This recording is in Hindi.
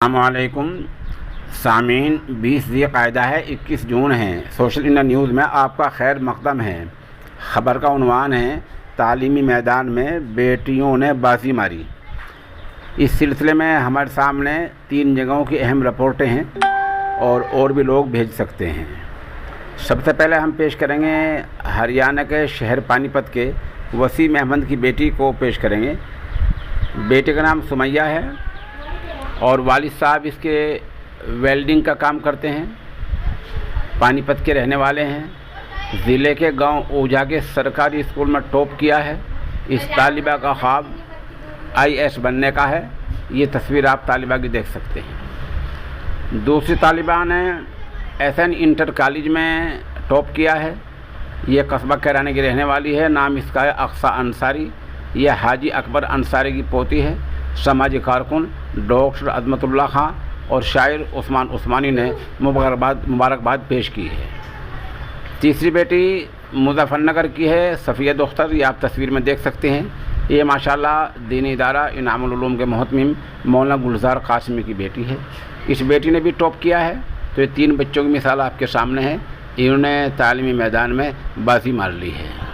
अस्सलामुअलैकुम सामीन, 20 ज़िलक़ाइदा है, 21 जून है। सोशल इंडिया न्यूज़ में आपका खैर मक़दम है। ख़बर का उन्वान है, तालीमी मैदान में बेटियों ने बाजी मारी। इस सिलसिले में हमारे सामने 3 जगहों की अहम रिपोर्टें हैं और भी लोग भेज सकते हैं। सबसे पहले हम पेश करेंगे हरियाणा के शहर पानीपत के वसीम अहमद की बेटी को पेश करेंगे। बेटे का नाम सुमैया है और वालिद साहब इसके वेल्डिंग का काम करते हैं। पानीपत के रहने वाले हैं। ज़िले के गांव ऊझा के सरकारी स्कूल में टॉप किया है। इस तालिबा का ख्वाब IAS बनने का है। ये तस्वीर आप तालिबा की देख सकते हैं। दूसरी तालिबा ने SN इंटर कॉलेज में टॉप किया है। ये कस्बा कैरानी की रहने वाली है। नाम इसका है अक्सा अंसारी। यह हाजी अकबर अंसारी की पोती है। समाजी कारकुन डॉक्टर अजमतुल्लाह खां और शायर उस्मान उस्मानी ने मुबारकबाद पेश की है। तीसरी बेटी मुज़फ़्फ़रनगर की है, सफ़िया अख्तर। ये आप तस्वीर में देख सकते हैं। ये माशाल्लाह दीनी इदारा इनामुल उलूम के मोहतमिम मौलाना गुलजार कासिमी की बेटी है। इस बेटी ने भी टॉप किया है। तो ये 3 बच्चों की मिसाल आपके सामने है। इन्होंने तालीमी मैदान में बाजी मार ली है।